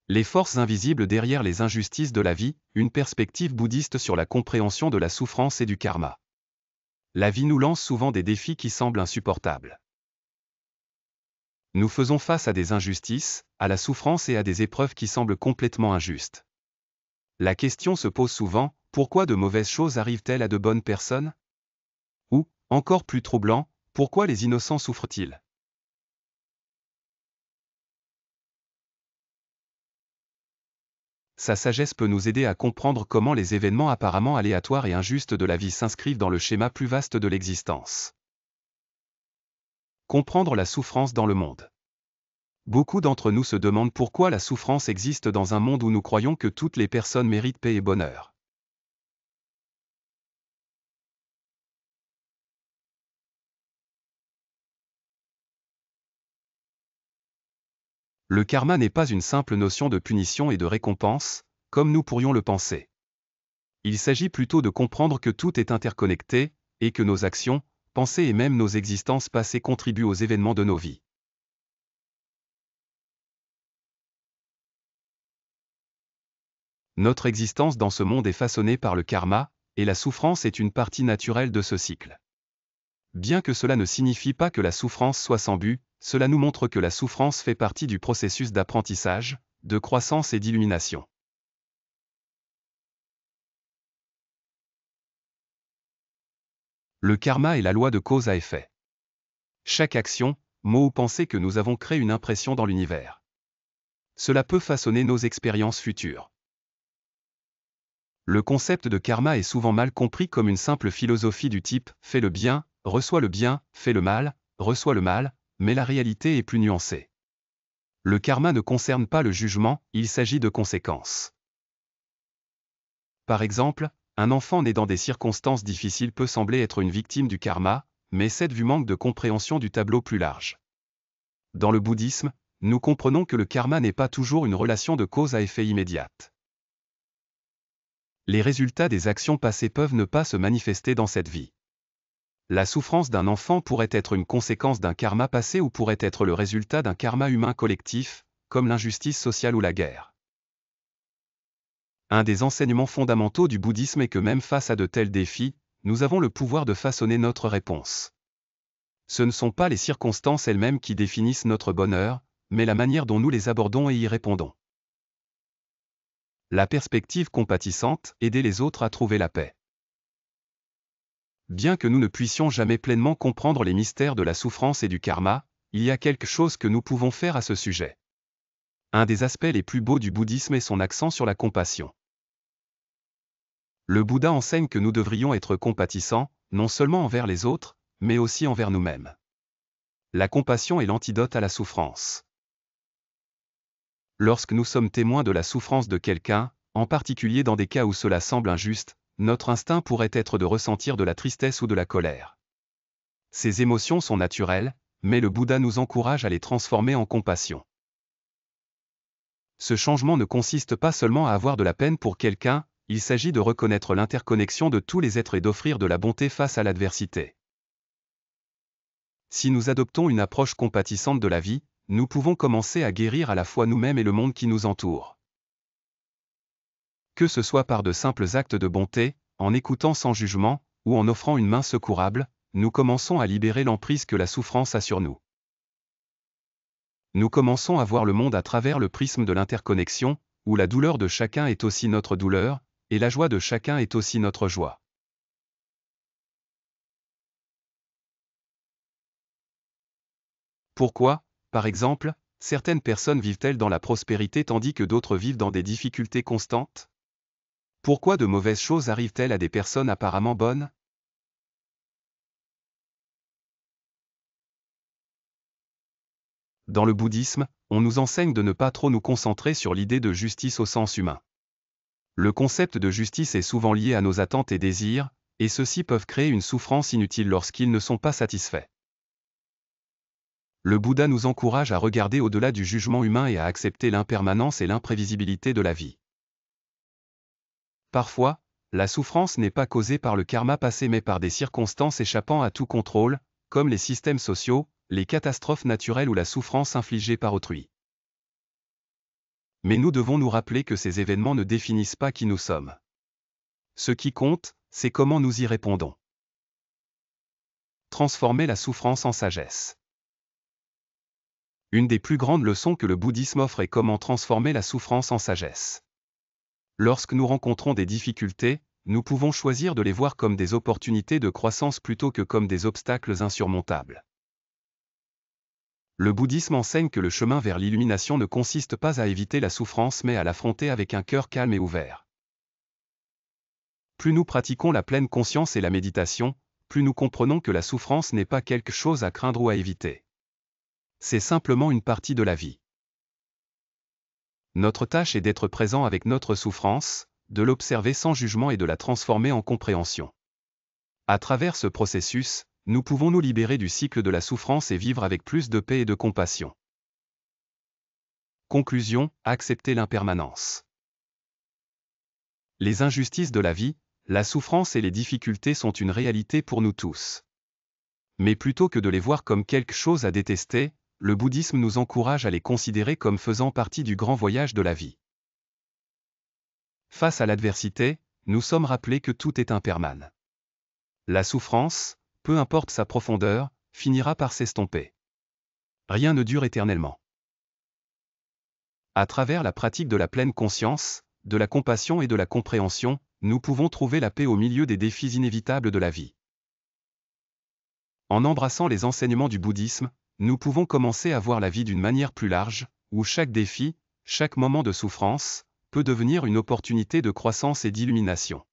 Les forces invisibles derrière les injustices de la vie, une perspective bouddhiste sur la compréhension de la souffrance et du karma. La vie nous lance souvent des défis qui semblent insupportables. Nous faisons face à des injustices, à la souffrance et à des épreuves qui semblent complètement injustes. La question se pose souvent, pourquoi de mauvaises choses arrivent-elles à de bonnes personnes? Ou, encore plus troublant, pourquoi les innocents souffrent-ils? Sa sagesse peut nous aider à comprendre comment les événements apparemment aléatoires et injustes de la vie s'inscrivent dans le schéma plus vaste de l'existence. Comprendre la souffrance dans le monde. Beaucoup d'entre nous se demandent pourquoi la souffrance existe dans un monde où nous croyons que toutes les personnes méritent paix et bonheur. Le karma n'est pas une simple notion de punition et de récompense, comme nous pourrions le penser. Il s'agit plutôt de comprendre que tout est interconnecté, et que nos actions, pensées et même nos existences passées contribuent aux événements de nos vies. Notre existence dans ce monde est façonnée par le karma, et la souffrance est une partie naturelle de ce cycle. Bien que cela ne signifie pas que la souffrance soit sans but, cela nous montre que la souffrance fait partie du processus d'apprentissage, de croissance et d'illumination. Le karma est la loi de cause à effet. Chaque action, mot ou pensée que nous avons crée une impression dans l'univers. Cela peut façonner nos expériences futures. Le concept de karma est souvent mal compris comme une simple philosophie du type « fais le bien, reçois le bien, fais le mal, reçois le mal », mais la réalité est plus nuancée. Le karma ne concerne pas le jugement, il s'agit de conséquences. Par exemple, un enfant né dans des circonstances difficiles peut sembler être une victime du karma, mais cette vue manque de compréhension du tableau plus large. Dans le bouddhisme, nous comprenons que le karma n'est pas toujours une relation de cause à effet immédiate. Les résultats des actions passées peuvent ne pas se manifester dans cette vie. La souffrance d'un enfant pourrait être une conséquence d'un karma passé ou pourrait être le résultat d'un karma humain collectif, comme l'injustice sociale ou la guerre. Un des enseignements fondamentaux du bouddhisme est que même face à de tels défis, nous avons le pouvoir de façonner notre réponse. Ce ne sont pas les circonstances elles-mêmes qui définissent notre bonheur, mais la manière dont nous les abordons et y répondons. La perspective compatissante, aider les autres à trouver la paix. Bien que nous ne puissions jamais pleinement comprendre les mystères de la souffrance et du karma, il y a quelque chose que nous pouvons faire à ce sujet. Un des aspects les plus beaux du bouddhisme est son accent sur la compassion. Le Bouddha enseigne que nous devrions être compatissants, non seulement envers les autres, mais aussi envers nous-mêmes. La compassion est l'antidote à la souffrance. Lorsque nous sommes témoins de la souffrance de quelqu'un, en particulier dans des cas où cela semble injuste, notre instinct pourrait être de ressentir de la tristesse ou de la colère. Ces émotions sont naturelles, mais le Bouddha nous encourage à les transformer en compassion. Ce changement ne consiste pas seulement à avoir de la peine pour quelqu'un, il s'agit de reconnaître l'interconnexion de tous les êtres et d'offrir de la bonté face à l'adversité. Si nous adoptons une approche compatissante de la vie, nous pouvons commencer à guérir à la fois nous-mêmes et le monde qui nous entoure. Que ce soit par de simples actes de bonté, en écoutant sans jugement, ou en offrant une main secourable, nous commençons à libérer l'emprise que la souffrance a sur nous. Nous commençons à voir le monde à travers le prisme de l'interconnexion, où la douleur de chacun est aussi notre douleur, et la joie de chacun est aussi notre joie. Pourquoi, par exemple, certaines personnes vivent-elles dans la prospérité tandis que d'autres vivent dans des difficultés constantes? Pourquoi de mauvaises choses arrivent-elles à des personnes apparemment bonnes? Dans le bouddhisme, on nous enseigne de ne pas trop nous concentrer sur l'idée de justice au sens humain. Le concept de justice est souvent lié à nos attentes et désirs, et ceux-ci peuvent créer une souffrance inutile lorsqu'ils ne sont pas satisfaits. Le Bouddha nous encourage à regarder au-delà du jugement humain et à accepter l'impermanence et l'imprévisibilité de la vie. Parfois, la souffrance n'est pas causée par le karma passé mais par des circonstances échappant à tout contrôle, comme les systèmes sociaux, les catastrophes naturelles ou la souffrance infligée par autrui. Mais nous devons nous rappeler que ces événements ne définissent pas qui nous sommes. Ce qui compte, c'est comment nous y répondons. Transformer la souffrance en sagesse. Une des plus grandes leçons que le bouddhisme offre est comment transformer la souffrance en sagesse. Lorsque nous rencontrons des difficultés, nous pouvons choisir de les voir comme des opportunités de croissance plutôt que comme des obstacles insurmontables. Le bouddhisme enseigne que le chemin vers l'illumination ne consiste pas à éviter la souffrance mais à l'affronter avec un cœur calme et ouvert. Plus nous pratiquons la pleine conscience et la méditation, plus nous comprenons que la souffrance n'est pas quelque chose à craindre ou à éviter. C'est simplement une partie de la vie. Notre tâche est d'être présent avec notre souffrance, de l'observer sans jugement et de la transformer en compréhension. À travers ce processus, nous pouvons nous libérer du cycle de la souffrance et vivre avec plus de paix et de compassion. Conclusion, accepter l'impermanence. Les injustices de la vie, la souffrance et les difficultés sont une réalité pour nous tous. Mais plutôt que de les voir comme quelque chose à détester, le bouddhisme nous encourage à les considérer comme faisant partie du grand voyage de la vie. Face à l'adversité, nous sommes rappelés que tout est impermanent. La souffrance, peu importe sa profondeur, finira par s'estomper. Rien ne dure éternellement. À travers la pratique de la pleine conscience, de la compassion et de la compréhension, nous pouvons trouver la paix au milieu des défis inévitables de la vie. En embrassant les enseignements du bouddhisme, nous pouvons commencer à voir la vie d'une manière plus large, où chaque défi, chaque moment de souffrance, peut devenir une opportunité de croissance et d'illumination.